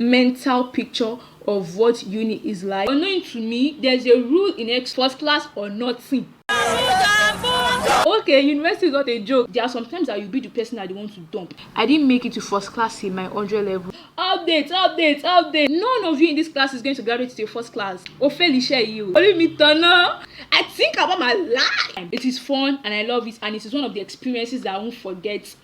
mental picture of what uni is like. Unknown to me, there's a rule in Eksu: first class or nothing. Okay, university is not a joke. There are sometimes that you'll be the person that they want to dump. I didn't make it to first class in my 100 level. Update. None of you in this class is going to graduate to your first class. Ofelicia you. Only me Tana. I think about my life. It is fun and I love it, and it is one of the experiences that I won't forget.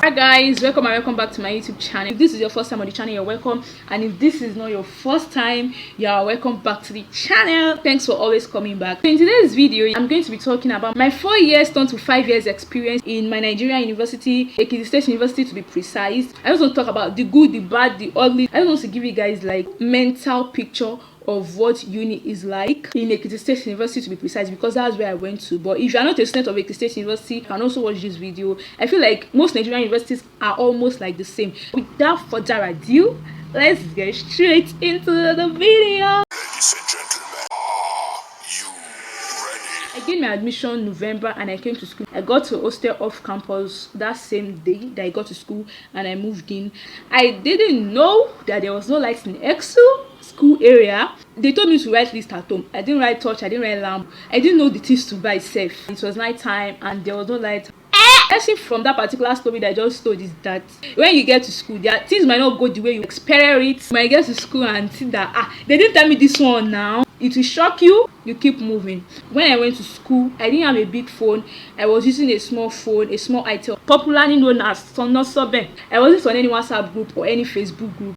Hi guys, welcome back to my YouTube channel. If this is your first time on the channel, you're welcome, and if this is not your first time, you are welcome back to the channel. Thanks for always coming back. So in today's video, I'm going to be talking about my 4 years turned to 5 years experience in my Nigerian university, Eksu State University to be precise. I just want to talk about the good, the bad, the ugly. I just want to give you guys like mental picture of what uni is like in Eksu State University to be precise, because that's where I went to. But if you are not a student of Eksu State University, you can also watch this video. I feel like most Nigerian universities are almost like the same. Without further ado, let's get straight into the video. Ladies and gentlemen, are you ready? I gained my admission November and I came to school. I got to Hostel off campus that same day that I got to school, and I moved in. I didn't know that there was no lights in Eksu school area. They told me to write list at home. I didn't write torch, I didn't write lamp. I didn't know the things to buy safe. It was night time and there was no light. Actually, from that particular story that I just told is that when you get to school, there things might not go the way you experience it. You might get to school and see that they didn't tell me this one now. It will shock you. You keep moving. When I went to school, I didn't have a big phone. I was using a small phone, a small item, popularly known as Sonosobe. I wasn't on any WhatsApp group or any Facebook group.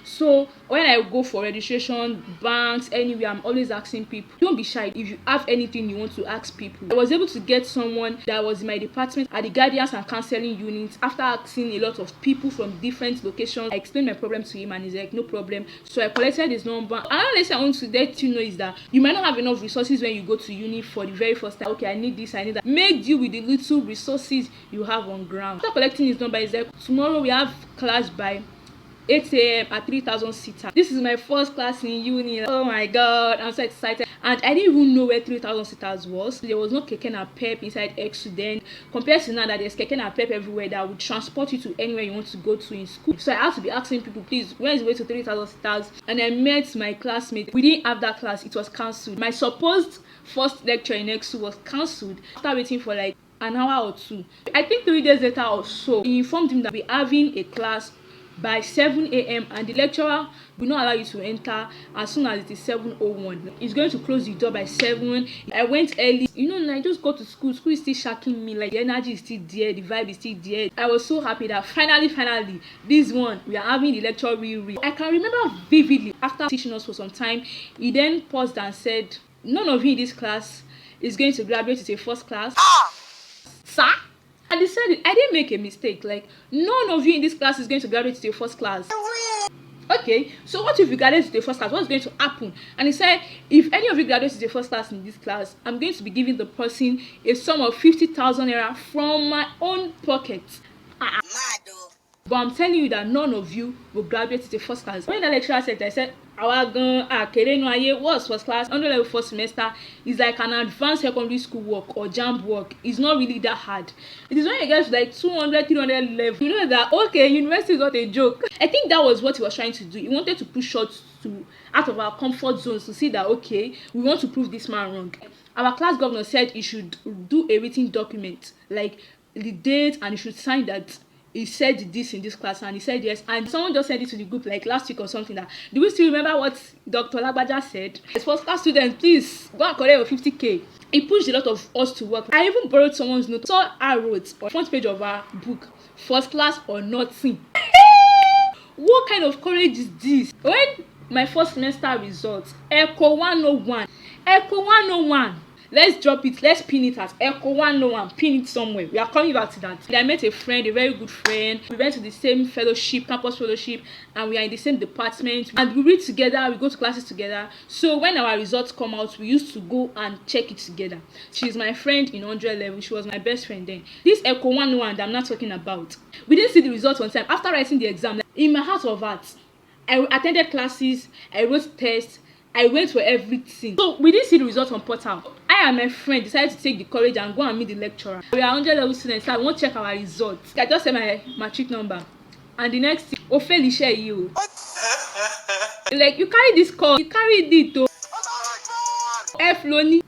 So when I go for registration, banks, anywhere, I'm always asking people. Don't be shy. If you have anything you want to ask people. I was able to get someone that was in my department at the guidance and counseling unit. After asking a lot of people from different locations, I explained my problem to him and he's like, no problem. So I collected his number. Another lesson I want to let you know is that you might not have enough resources when you go to uni for the very first time. Okay, I need this, I need that. Make do with the little resources you have on ground. After collecting his number, he's like, tomorrow we have class by 8 a.m. at 3,000 seater. This is my first class in uni. Oh my god, I'm so excited. And I didn't even know where 3,000 seaters was. There was no keke and pep inside Eksu then. Compared to now that there's keke and pep everywhere that would transport you to anywhere you want to go to in school. So I had to be asking people, please, where is the way to 3,000 seaters? And I met my classmate. We didn't have that class. It was cancelled. My supposed first lecture in Eksu was cancelled after waiting for like an hour or two. I think 3 days later or so, he informed him that we're having a class by 7 a.m. and the lecturer will not allow you to enter as soon as it is 7:01. He's going to close the door by 7. I went early. And I just got to school. School is still shocking me. Like, the energy is still there, the vibe is still there. I was so happy that finally, this one, we are having the lecture real. I can remember vividly, after teaching us for some time, he then paused and said, none of you in this class is going to graduate to a first class. Sir? And he said it. I didn't make a mistake. Like, none of you in this class is going to graduate to your first class. Okay, so what if you graduate to the first class? What's going to happen? And he said, if any of you graduate to the first class in this class, I'm going to be giving the person a sum of 50,000 naira from my own pocket. But I'm telling you that none of you will graduate to the first class. When the lecturer said that, I said, what's first class? Under level first semester is like an advanced secondary school work or JAMB work. It's not really that hard. It is when you get to like 200, 300 level. You know that, okay, university is not a joke. I think that was what he was trying to do. He wanted to push us to out of our comfort zones to see that, okay, we want to prove this man wrong. Our class governor said he should do a written document, like the date, and he should sign that he said this in this class, and he said yes. And someone just sent it to the group like last week or something. That, do we still remember what Dr. Lagbaja said? As first class student, please go and collect your 50k. He pushed a lot of us to work. I even borrowed someone's note. So I wrote on the front page of our book, first class or nothing. What kind of courage is this? When my first semester results, Echo 101, let's drop it, let's pin it at Echo 101, pin it somewhere. We are coming back to that. I met a friend, a very good friend. We went to the same fellowship, campus fellowship, and we are in the same department, and we read together, we go to classes together. So when our results come out, we used to go and check it together. She's my friend in 100 level. She was my best friend then. This Echo 101 that I'm not talking about, we didn't see the results on time. After writing the exam, in my heart of hearts, I attended classes, I wrote tests, I went for everything. So we didn't see the result on portal. I and my friend decided to take the courage and go and meet the lecturer. We are 100 level students, so I won't check our results. I just said my matric number. And the next thing, Ofeli share you. Like, you carry this course, you carried it to F Loni.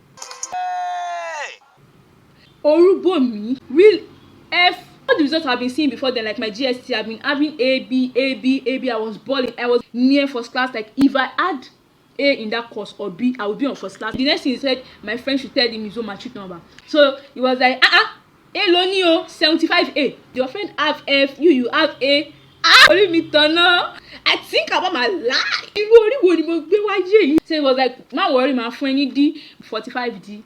Orubomi, real F. All the results I've been seeing before then, like my GST, I've been having A, B, A, B, A, B. I was balling. I was near first class. Like, if I had A in that course or B, I would be on first class. The next thing he said, my friend should tell him his own matric number. So he was like, A Lonio, 75A. Your friend have F, you have A. Only me turn up. I think about my life. So he was like, don't worry, my friend, D, 45D.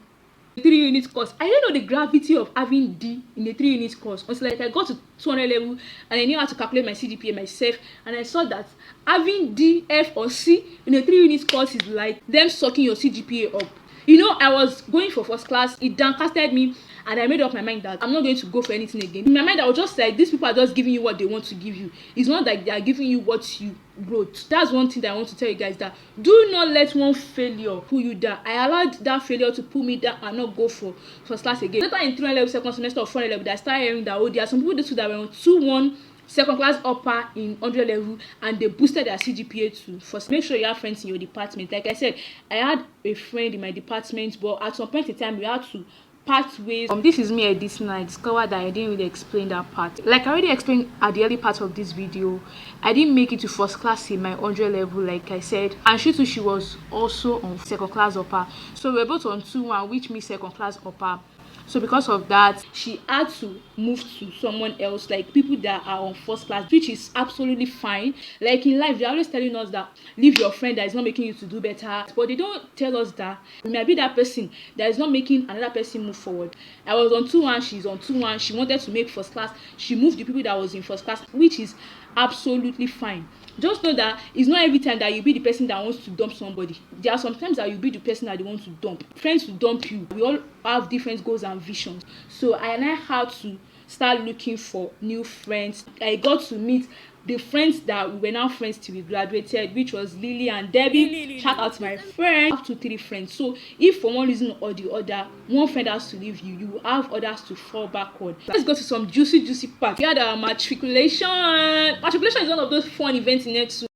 3 unit course. I didn't know the gravity of having D in a 3 unit course until like I got to 200 level and I knew how to calculate my CGPA myself, and I saw that having D, F or C in a 3 unit course is like them sucking your CGPA up. You know, I was going for first class. It downcasted me, and I made up my mind that I'm not going to go for anything again. In my mind, I was just like, these people are just giving you what they want to give you. It's not like they are giving you what you wrote. That's one thing that I want to tell you guys, that do not let one failure pull you down. I allowed that failure to pull me down and not go for first class again. Later in 300 level second semester or 400 level, I started hearing that, oh, there are some people that were on 2-1 second class upper in 100 level and they boosted their CGPA to first. Make sure you have friends in your department. Like I said, I had a friend in my department, but at some point in time we had to part ways. This is me editing. I discovered that I didn't really explain that part. Like I already explained at the early part of this video, I didn't make it to first class in my 100 level, like I said, and she too, she was also on second class upper, so we're both on 2-1, which means second class upper. So because of that, she had to move to someone else, like people that are on first class, which is absolutely fine. Like in life, they're always telling us that leave your friend that is not making you to do better, but they don't tell us that it might be that person that is not making another person move forward. I was on 2-1, she's on 2-1. She wanted to make first class. She moved the people that was in first class, which is absolutely fine. Just know that it's not every time that you be the person that wants to dump somebody. There are sometimes that you be the person that they want to dump. Friends to dump you. We all have different goals and visions. So I learned how to start looking for new friends. I got to meet the friends that we were now friends till we graduated, which was Lily and Debbie. Shout out to my friend. Up to 3 friends. So if for one reason or the other, one friend has to leave you, you have others to fall back on. Let's go to some juicy parts. We had our matriculation. Matriculation is one of those fun events in Eksu.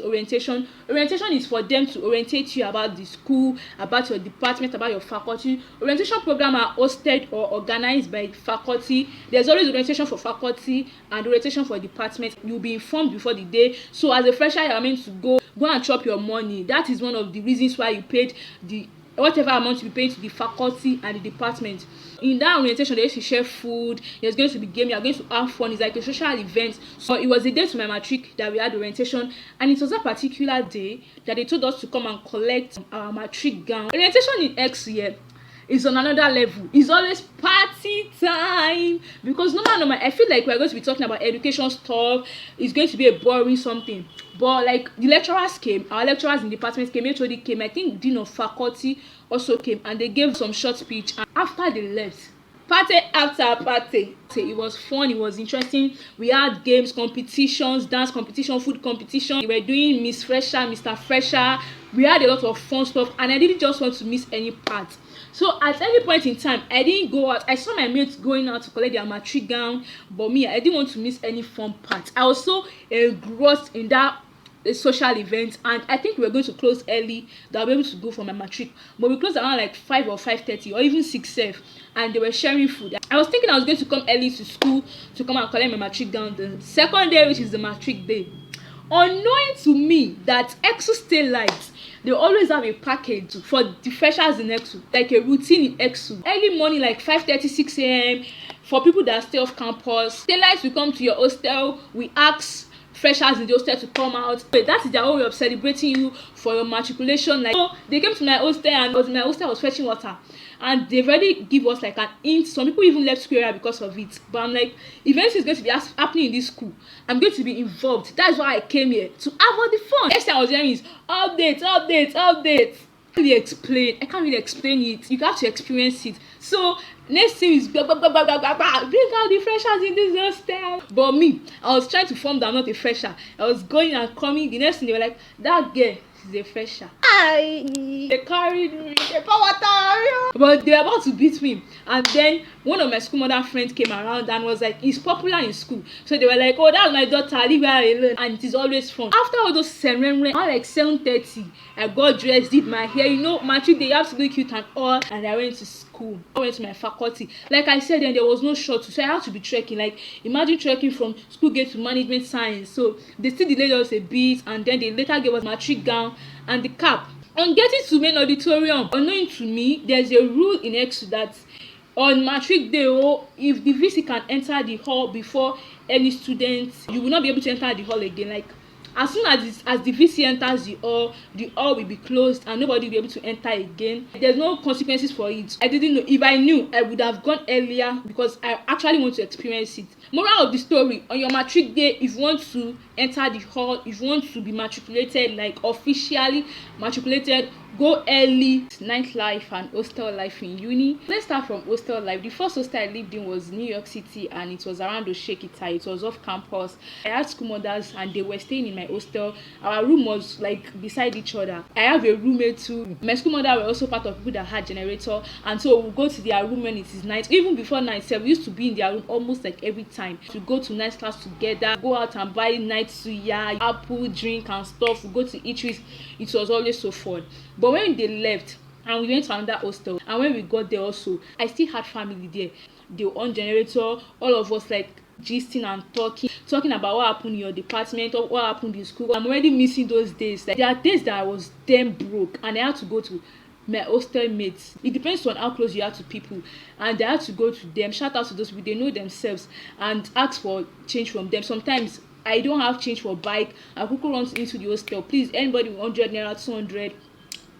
Orientation is for them to orientate you about the school, about your department, about your faculty. Orientation program are hosted or organized by faculty. There's always orientation for faculty and orientation for department. You'll be informed before the day. So as a fresher, you are meant to go and chop your money. That is one of the reasons why you paid the whatever amount you pay to the faculty and the department. In that orientation, they used to share food. There's going to be game. You are going to have fun. It's like a social event. So it was a day to my matric that we had orientation, and it was a particular day that they told us to come and collect our matric gown. Orientation in Eksu is on another level. It's always party time, because normal I feel like we're going to be talking about education stuff. It's going to be a boring something, but like the lecturers came, our lecturers in the department came, HOD came, I think dean of faculty also came, and they gave some short speech, and after they left, party after party. It was fun, it was interesting. We had games, competitions, dance competition, food competition. We were doing Miss Fresher, Mr. Fresher. We had a lot of fun stuff, and I didn't just want to miss any part. So at any point in time, I didn't go out. I saw my mates going out to collect their matric gown, but me, I didn't want to miss any fun part. I was so engrossed in that social event, and I think we were going to close early that I'll be able to go for my matric, but we closed around like 5 or 5:30 or even 6 and they were sharing food. I was thinking I was going to come early to school to come and collect my matric gown the second day, which is the matric day, unknowing to me that Eksu staylite, they always have a package for the freshers in Eksu, like a routine in Eksu. Early morning, like 5:30, 6 a.m. for people that stay off campus. Staylite will come to your hostel. We ask freshers in the hostel to come out. But that is their own way of celebrating you for your matriculation. Like, so they came to my hostel, and my hostel was fetching water, and they've already give us like an hint. Some people even left school area because of it, but I'm like, events is going to be happening in this school, I'm going to be involved. That's why I came here, to have all the fun. Next time I was hearing is updates. I can't really explain it. You have to experience it. So next thing is bring out the freshers in this hostel. But me, I was trying to form that I'm not a fresher. I was going and coming. The next thing they were like, that girl, She's a fresher. Hi. They carried me, they but they were about to beat me. And then one of my school mother friends came around and was like, he's popular in school. So they were like, oh, that's my daughter, leave her alone. And it is always fun. After all those around like 7:30, I got dressed, did my hair. You know, Matric, they have to be cute and all. And I went to school. I went to my faculty. Like I said, then there was no shuttle, so I had to be trekking. Like, imagine trekking from school gate to management science. So they still delayed us a bit, and then they later gave us Matric gown and the cap. On getting to main auditorium, unknown to me, there's a rule in Eksu that on Matric day, if the VC can enter the hall before any students, you will not be able to enter the hall again. Like, as soon as the VC enters the hall will be closed and nobody will be able to enter again. There's no consequences for it. I didn't know. If I knew, I would have gone earlier because I actually want to experience it. Moral of the story, on your Matric day, if you want to enter the hall, if you want to be matriculated, like officially matriculated, go early. Nightlife and hostel life in uni. Let's start from hostel life. The first hostel I lived in was New York City, and it was around Oshekita. It was off campus. I had school mothers and they were staying in my hostel. Our room was like beside each other. I have a roommate too. My school mother were also part of people that had generator, and so we'll go to their room when it is night. Even before night, we used to be in their room almost like every time. To go to night class together, go out and buy night suya, apple drink and stuff. We go to eateries. It was always so fun. But when they left and we went to another hostel, and when we got there also, I still had family there. They were on generator, all of us like gisting and talking about what happened in your department or what happened in school. I'm already missing those days. Like, there are days that I was damn broke and I had to go to my hostel mates. It depends on how close you are to people, and I had to go to them. Shout out to those people, they know themselves, and ask for change from them. Sometimes I don't have change for bike. I quickly run into the hostel. Please, anybody with 100 naira, 200,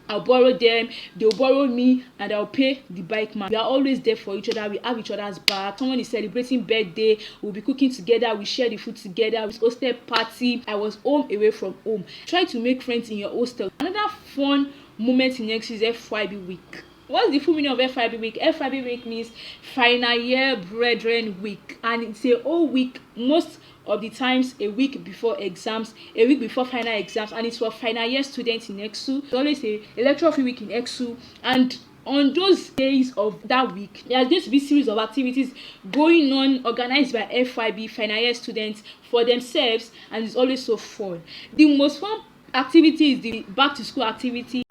I'll borrow them, they'll borrow me, and I'll pay the bike man. We are always there for each other. We have each other's back. Someone is celebrating birthday, we'll be cooking together, we share the food together. We hosted party. I was home away from home. Try to make friends in your hostel. Another fun moment in Eksu is FYB week. What's the full meaning of FYB week? FYB week means final year brethren week, and it's a whole week, most of the times a week before exams, a week before final exams, and it's for final year students in Eksu. It's always a lecture-free week in Eksu, and on those days of that week, there's going to be series of activities going on, organized by FYB final year students for themselves, and it's always so fun. The most fun activity is the back to school activity.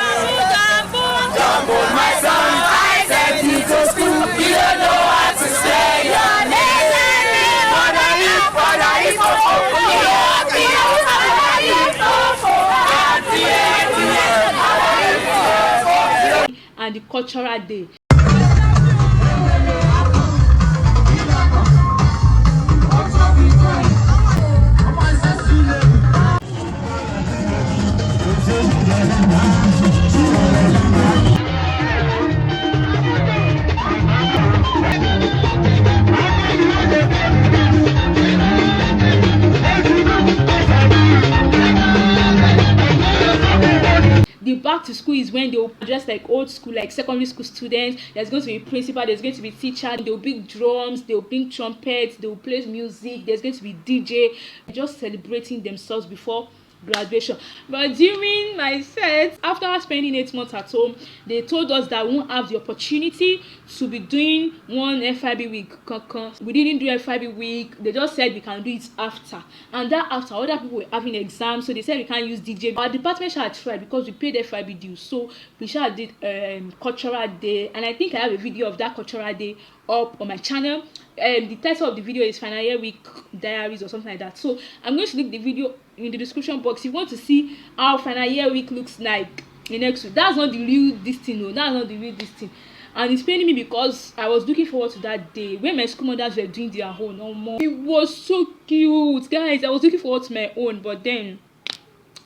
Jumbo, my son, I sent you to school. You don't know how to say your name. And the cultural day. The back to school is when they'll dress like old school, like secondary school students. There's going to be principal, there's going to be teacher, they'll bring drums, they'll bring trumpets, they'll play music, there's going to be DJ, just celebrating themselves before graduation. But during my set, after spending 8 months at home, they told us that we won't have the opportunity to be doing one FIB week. We didn't do FIB week. They just said we can do it after, and that after other people were having exams, so they said we can't use DJ. Our department shall try because we paid FIB dues, so we shall did cultural day, and I think I have a video of that cultural day up on my channel. The title of the video is final year week diaries or something like that, so I'm going to link the video in the description box if you want to see how final year week looks like in Eksu. That's not the real this thing, no, that's not the real this thing. And it's paining me because I was looking forward to that day when my school mothers were doing their own. No more. It was so cute, guys. I was looking forward to my own, but then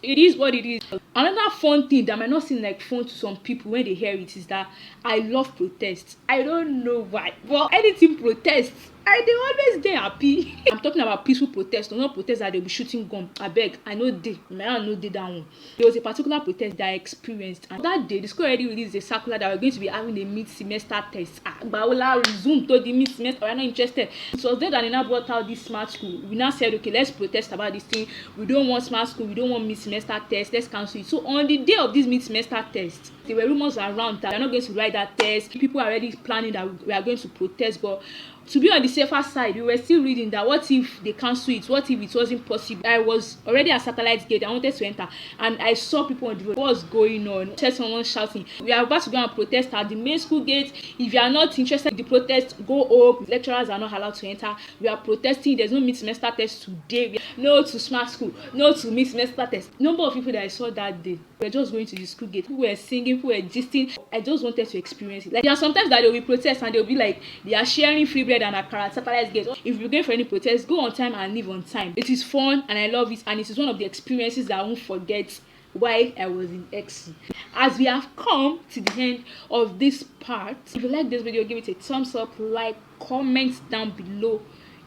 it is what it is. Another fun thing that might not seem like fun to some people when they hear it is that I love protests. I don't know why, but anything protests, I dey always dey happy. I'm talking about peaceful protest, not protest that they'll be shooting gun. Abeg, I know dey. My hand no dey that one. There was a particular protest that I experienced, and that day the school already released a circular that we're going to be having a mid-semester test. Baola resume to the mid-semester. We're not interested. It was there that they now brought out this smart school. We now said, okay, let's protest about this thing. We don't want smart school. We don't want mid-semester test. Let's cancel it. So on the day of this mid-semester test, there were rumors around that we're not going to write that test. People are already planning that we are going to protest, but to be on the safer side, we were still reading that what if they cancel it? What if it wasn't possible? I was already at Satellite Gate. I wanted to enter, and I saw people on the road. What was going on? I heard someone shouting, "We are about to go and protest at the main school gate. If you are not interested in the protest, go home. Lecturers are not allowed to enter. We are protesting. There's no mid-semester test today. No to smart school. No to mid-semester test." Number of people that I saw that day were just going to the school gate. People were singing, people were gisting. I just wanted to experience it. Like, there are sometimes that there will be protests and they'll be like, they are sharing free bread and akara at Satellite Gate. If you're going for any protest, go on time and leave on time. It is fun and I love it, and it is one of the experiences that I won't forget while I was in Eksu. As we have come to the end of this part, if you like this video, give it a thumbs up, like, comment down below.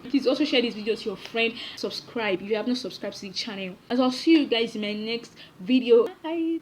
Please also share this video to your friend. Subscribe if you have not subscribed to the channel. As I'll see you guys in my next video. Bye.